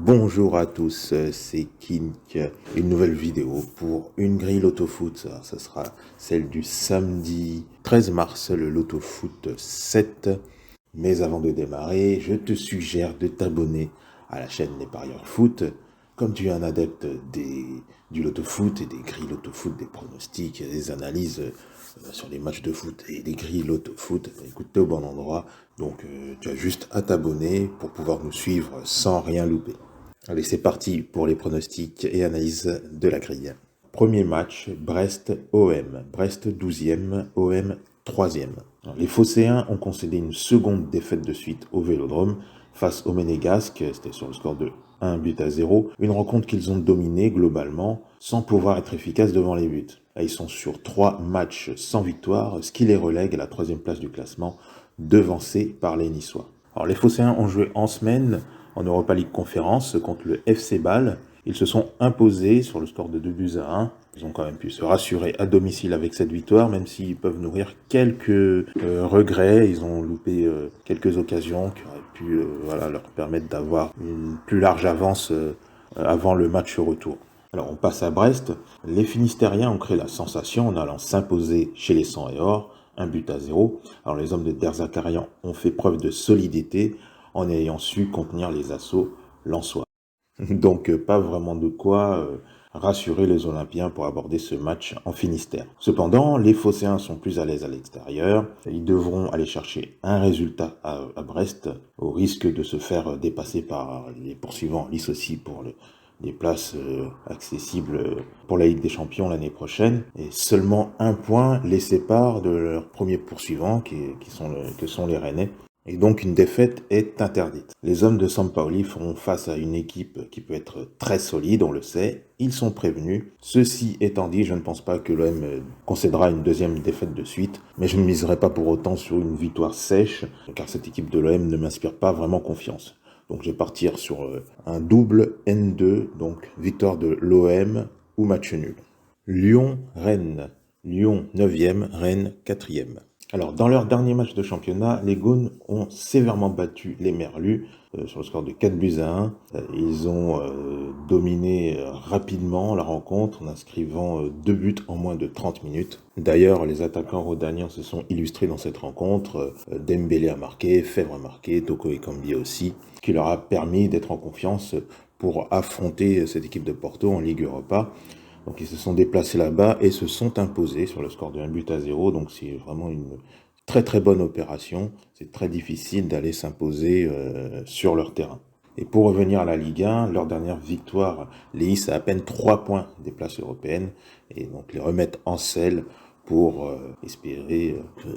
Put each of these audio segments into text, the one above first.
Bonjour à tous, c'est Kink, une nouvelle vidéo pour une grille Loto-Foot. Alors, ce sera celle du samedi 13 mars, le Loto-Foot 7. Mais avant de démarrer, je te suggère de t'abonner à la chaîne des parieurs foot. Comme tu es un adepte du Loto-Foot et des grilles Loto-Foot, des pronostics, des analyses sur les matchs de foot et des grilles Loto-Foot, écoute, t'es au bon endroit. Donc tu as juste à t'abonner pour pouvoir nous suivre sans rien louper. Allez, c'est parti pour les pronostics et analyses de la grille. Premier match, Brest-OM. Brest 12e, OM 3e. Les Phocéens ont concédé une seconde défaite de suite au Vélodrome face aux Monégasques, c'était sur le score de 1-0, une rencontre qu'ils ont dominée globalement sans pouvoir être efficaces devant les buts. Là, ils sont sur 3 matchs sans victoire, ce qui les relègue à la 3e place du classement, devancés par les Niçois. Alors, les Phocéens ont joué en semaine en Europa League Conférence contre le FC Bâle. Ils se sont imposés sur le score de 2-1. Ils ont quand même pu se rassurer à domicile avec cette victoire, même s'ils peuvent nourrir quelques regrets. Ils ont loupé quelques occasions qui auraient pu leur permettre d'avoir une plus large avance avant le match retour. Alors on passe à Brest. Les Finistériens ont créé la sensation en allant s'imposer chez les 100 et or, 1-0. Alors les hommes de Der Zakarian ont fait preuve de solidité en ayant su contenir les assauts lensois. Donc pas vraiment de quoi rassurer les Olympiens pour aborder ce match en Finistère. Cependant, les Phocéens sont plus à l'aise à l'extérieur. Ils devront aller chercher un résultat à Brest, au risque de se faire dépasser par les poursuivants en lice aussi pour les places accessibles pour la Ligue des Champions l'année prochaine. Et seulement un point les sépare de leurs premiers poursuivants, que sont les Rennais. Et donc une défaite est interdite. Les hommes de Sampaoli feront face à une équipe qui peut être très solide, on le sait. Ils sont prévenus. Ceci étant dit, je ne pense pas que l'OM concédera une deuxième défaite de suite, mais je ne miserai pas pour autant sur une victoire sèche, car cette équipe de l'OM ne m'inspire pas vraiment confiance. Donc je vais partir sur un double N2, donc victoire de l'OM ou match nul. Lyon-Rennes. Lyon 9e, Rennes 4e. Alors, dans leur dernier match de championnat, les Gaunes ont sévèrement battu les Merlus sur le score de 4-1. Ils ont dominé rapidement la rencontre en inscrivant 2 buts en moins de 30 minutes. D'ailleurs, les attaquants rhodaniens se sont illustrés dans cette rencontre. Dembélé a marqué, Fèvre a marqué, Toko Ekambi aussi, ce qui leur a permis d'être en confiance pour affronter cette équipe de Porto en Ligue Europa. Donc ils se sont déplacés là-bas et se sont imposés sur le score de 1-0. Donc c'est vraiment une très très bonne opération. C'est très difficile d'aller s'imposer sur leur terrain. Et pour revenir à la Ligue 1, leur dernière victoire les hisse à peine 3 points des places européennes et donc les remettent en selle pour espérer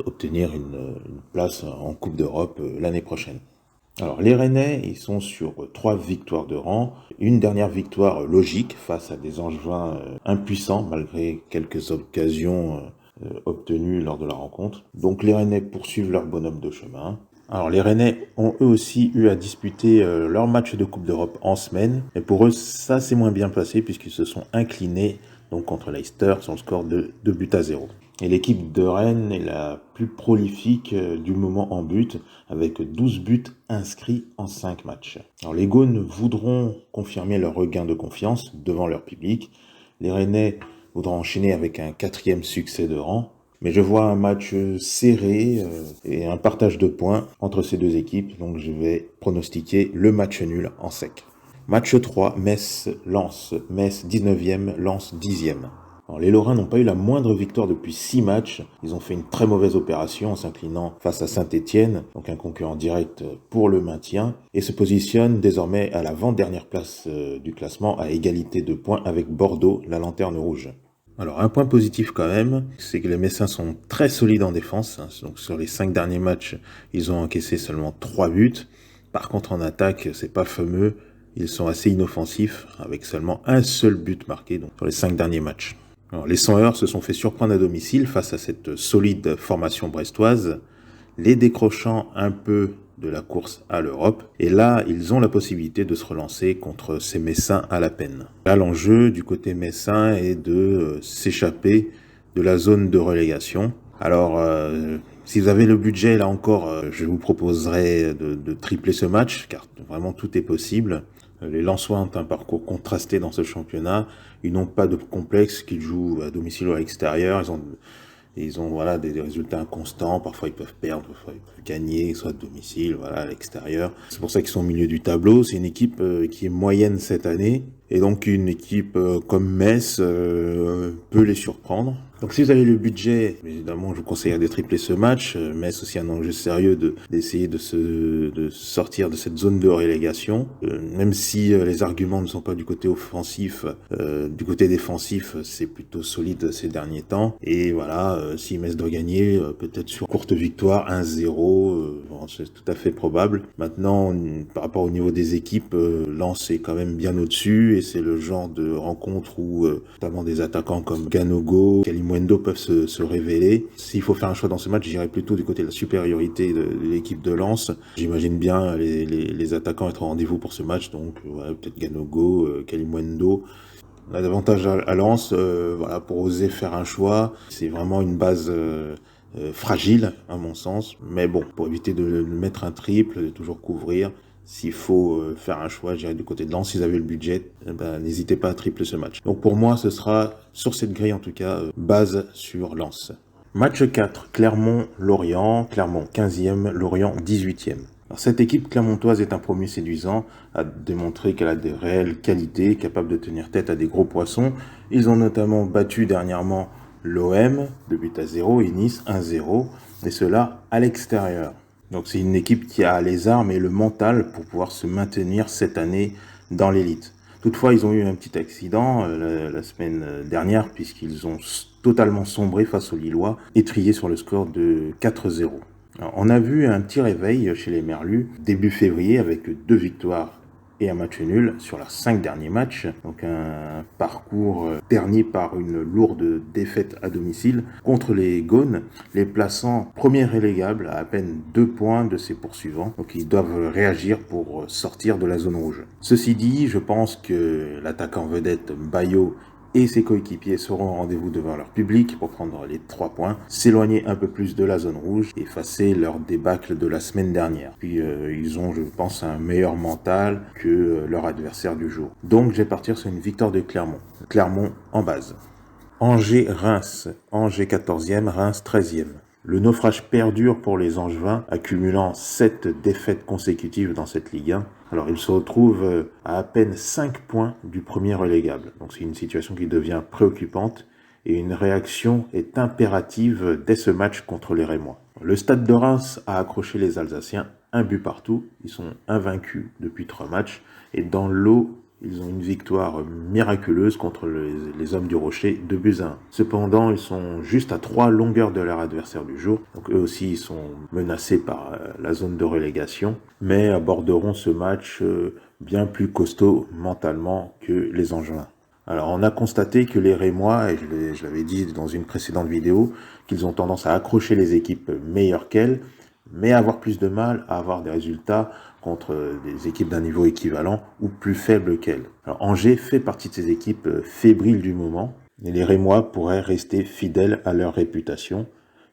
obtenir une place en Coupe d'Europe l'année prochaine. Alors les Rennais, ils sont sur 3 victoires de rang, une dernière victoire logique face à des Angevins impuissants malgré quelques occasions obtenues lors de la rencontre. Donc les Rennais poursuivent leur bonhomme de chemin. Alors les Rennais ont eux aussi eu à disputer leur match de Coupe d'Europe en semaine, et pour eux ça s'est moins bien passé puisqu'ils se sont inclinés donc contre Leicester sur le score de 2-0. Et l'équipe de Rennes est la plus prolifique du moment en but, avec 12 buts inscrits en 5 matchs. Alors les Gaunes voudront confirmer leur regain de confiance devant leur public. Les Rennais voudront enchaîner avec un 4e succès de rang. Mais je vois un match serré et un partage de points entre ces deux équipes, donc je vais pronostiquer le match nul en sec. Match 3, Metz-Lens. Metz 19e, Lens 10e. Alors, les Lorrains n'ont pas eu la moindre victoire depuis 6 matchs. Ils ont fait une très mauvaise opération en s'inclinant face à Saint-Étienne, donc un concurrent direct pour le maintien, et se positionnent désormais à l'avant-dernière place du classement à égalité de points avec Bordeaux, la lanterne rouge. Alors un point positif quand même, c'est que les Messins sont très solides en défense. Donc sur les 5 derniers matchs, ils ont encaissé seulement 3 buts. Par contre en attaque, c'est pas fameux. Ils sont assez inoffensifs, avec seulement un seul but marqué donc, sur les 5 derniers matchs. Alors, les 100 heures se sont fait surprendre à domicile face à cette solide formation brestoise, les décrochant un peu de la course à l'Europe. Et là, ils ont la possibilité de se relancer contre ces Messins à la peine. Là, l'enjeu du côté messin est de s'échapper de la zone de relégation. Alors, si vous avez le budget, là encore, je vous proposerai de tripler ce match, car vraiment tout est possible. Les Lensois ont un parcours contrasté dans ce championnat. Ils n'ont pas de complexe, qu'ils jouent à domicile ou à l'extérieur. Ils ont voilà, des résultats inconstants. Parfois, ils peuvent perdre, parfois, ils peuvent gagner, soit à domicile, voilà, à l'extérieur. C'est pour ça qu'ils sont au milieu du tableau. C'est une équipe qui est moyenne cette année. Et donc, une équipe comme Metz peut les surprendre. Donc, si vous avez le budget, évidemment, je vous conseille de tripler ce match. Metz aussi un enjeu sérieux d'essayer de sortir de cette zone de relégation. Même si les arguments ne sont pas du côté offensif, du côté défensif, c'est plutôt solide ces derniers temps. Et voilà, si Metz doit gagner, peut-être sur courte victoire, 1-0, bon, c'est tout à fait probable. Maintenant, par rapport au niveau des équipes, Lens est quand même bien au-dessus. Et c'est le genre de rencontre où notamment des attaquants comme Ganogo, Kalimuendo peuvent se révéler. S'il faut faire un choix dans ce match, j'irais plutôt du côté de la supériorité de l'équipe de Lens. J'imagine bien les attaquants être au rendez-vous pour ce match, donc voilà, peut-être Ganogo, Kalimuendo. On a davantage à Lens, voilà, pour oser faire un choix. C'est vraiment une base fragile, à mon sens. Mais bon, pour éviter de mettre un triple, de toujours couvrir, s'il faut faire un choix, je dirais du côté de Lens, si vous avez le budget, n'hésitez pas à tripler ce match. Donc pour moi, ce sera, sur cette grille en tout cas, base sur Lens. Match 4, Clermont-Lorient, Clermont 15e, Lorient 18e. Alors, cette équipe clermontoise est un premier séduisant, a démontré qu'elle a des réelles qualités, capable de tenir tête à des gros poissons. Ils ont notamment battu dernièrement l'OM, 2-0, et Nice 1-0, et cela à l'extérieur. Donc c'est une équipe qui a les armes et le mental pour pouvoir se maintenir cette année dans l'élite. Toutefois, ils ont eu un petit accident la semaine dernière puisqu'ils ont totalement sombré face aux Lillois, étriés sur le score de 4-0. Alors, on a vu un petit réveil chez les Merlus début février avec 2 victoires et un match nul sur leurs 5 derniers matchs. Donc un parcours terni par une lourde défaite à domicile contre les Gaunes, les plaçant premier relégable à peine 2 points de ses poursuivants. Donc ils doivent réagir pour sortir de la zone rouge. Ceci dit, je pense que l'attaquant vedette Bayo et ses coéquipiers seront au rendez-vous devant leur public pour prendre les 3 points, s'éloigner un peu plus de la zone rouge et effacer leur débâcle de la semaine dernière. Puis ils ont, je pense, un meilleur mental que leur adversaire du jour. Donc je vais partir sur une victoire de Clermont. Clermont en base. Angers-Reims. Angers 14e, Reims 13e. Le naufrage perdure pour les Angevins, accumulant 7 défaites consécutives dans cette Ligue 1. Alors, ils se retrouvent à peine 5 points du premier relégable. Donc, c'est une situation qui devient préoccupante et une réaction est impérative dès ce match contre les Rémois. Le Stade de Reims a accroché les Alsaciens, 1 but partout. Ils sont invaincus depuis 3 matchs et dans l'eau, ils ont une victoire miraculeuse contre les Hommes du Rocher, 2-1. Cependant, ils sont juste à 3 longueurs de leur adversaire du jour. Donc eux aussi, ils sont menacés par la zone de relégation, mais aborderont ce match bien plus costaud mentalement que les Angevins. Alors, on a constaté que les Rémois, et je l'avais dit dans une précédente vidéo, qu'ils ont tendance à accrocher les équipes meilleures qu'elles, mais avoir plus de mal à avoir des résultats contre des équipes d'un niveau équivalent ou plus faibles qu'elles. Alors Angers fait partie de ces équipes fébriles du moment, et les Rémois pourraient rester fidèles à leur réputation.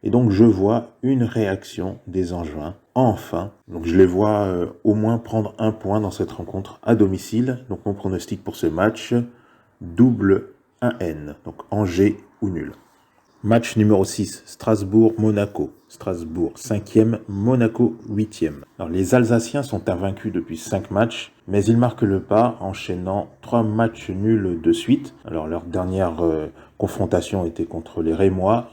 Et donc je vois une réaction des Angevins, enfin. Donc je les vois au moins prendre 1 point dans cette rencontre à domicile. Donc mon pronostic pour ce match, double 1N, donc Angers ou nul. Match numéro 6, Strasbourg-Monaco. Strasbourg 5e, Monaco 8e. Alors, les Alsaciens sont invaincus depuis 5 matchs, mais ils marquent le pas, enchaînant 3 matchs nuls de suite. Alors, leur dernière confrontation était contre les Rémois.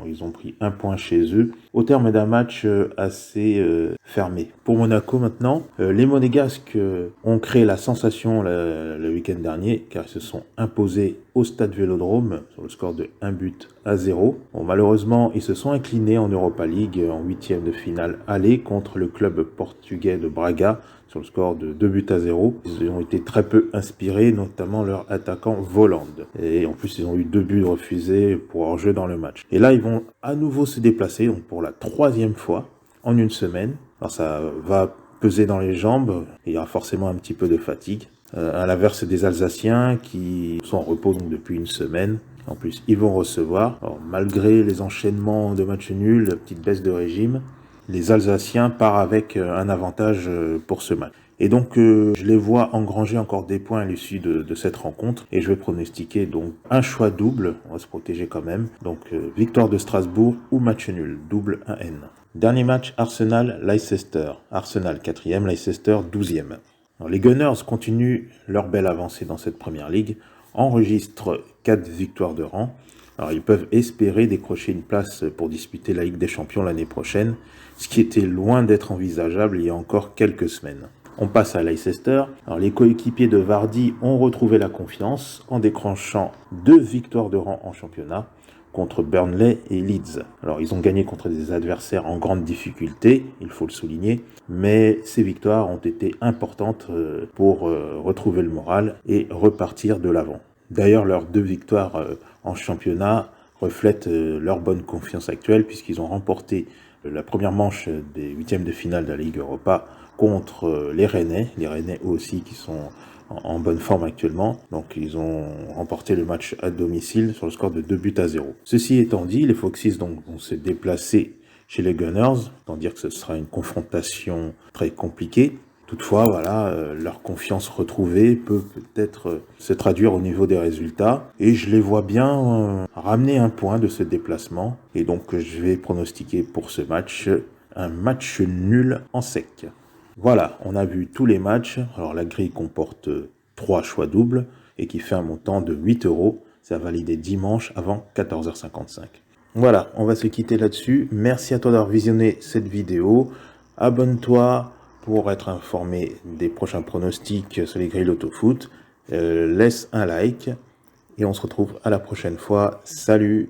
Ils ont pris 1 point chez eux, au terme d'un match assez fermé. Pour Monaco maintenant, les Monégasques ont créé la sensation le week-end dernier, car ils se sont imposés au Stade Vélodrome sur le score de 1-0. Bon, malheureusement, ils se sont inclinés en Europa League en 8e de finale aller contre le club portugais de Braga sur le score de 2-0. Ils ont été très peu inspirés, notamment leur attaquant Voland. Et en plus, ils ont eu 2 buts refusés pour hors-jeu dans le match. Et là, ils vont à nouveau se déplacer, donc pour la 3e fois en une semaine. Alors ça va peser dans les jambes, il y aura forcément un petit peu de fatigue. À l'inverse des Alsaciens qui sont en repos donc depuis une semaine. En plus, ils vont recevoir. Alors, malgré les enchaînements de matchs nuls, petite baisse de régime, les Alsaciens partent avec un avantage pour ce match. Et donc, je les vois engranger encore des points à l'issue de cette rencontre. Et je vais pronostiquer donc un choix double, on va se protéger quand même. Donc, victoire de Strasbourg ou match nul, double 1N. Dernier match, Arsenal-Leicester. Arsenal 4e, Leicester 12e. Alors, les Gunners continuent leur belle avancée dans cette première ligue, enregistrent 4 victoires de rang. Alors, ils peuvent espérer décrocher une place pour disputer la Ligue des Champions l'année prochaine, ce qui était loin d'être envisageable il y a encore quelques semaines. On passe à Leicester. Alors, les coéquipiers de Vardy ont retrouvé la confiance en décrochant 2 victoires de rang en championnat contre Burnley et Leeds. Alors, ils ont gagné contre des adversaires en grande difficulté, il faut le souligner, mais ces victoires ont été importantes pour retrouver le moral et repartir de l'avant. D'ailleurs, leurs 2 victoires en championnat reflètent leur bonne confiance actuelle puisqu'ils ont remporté la première manche des 8e de finale de la Ligue Europa contre les Rennais eux aussi qui sont en bonne forme actuellement. Donc ils ont remporté le match à domicile sur le score de 2-0. Ceci étant dit, les Foxes donc vont se déplacer chez les Gunners, tant dire que ce sera une confrontation très compliquée. Toutefois, voilà, leur confiance retrouvée peut peut-être se traduire au niveau des résultats. Et je les vois bien ramener un point de ce déplacement. Et donc, je vais pronostiquer pour ce match un match nul en sec. Voilà, on a vu tous les matchs. Alors, la grille comporte 3 choix doubles et qui fait un montant de 8 €. C'est à valider dimanche avant 14h55. Voilà, on va se quitter là-dessus. Merci à toi d'avoir visionné cette vidéo. Abonne-toi pour être informé des prochains pronostics sur les grilles AutoFoot. Laisse un like et on se retrouve à la prochaine fois. Salut!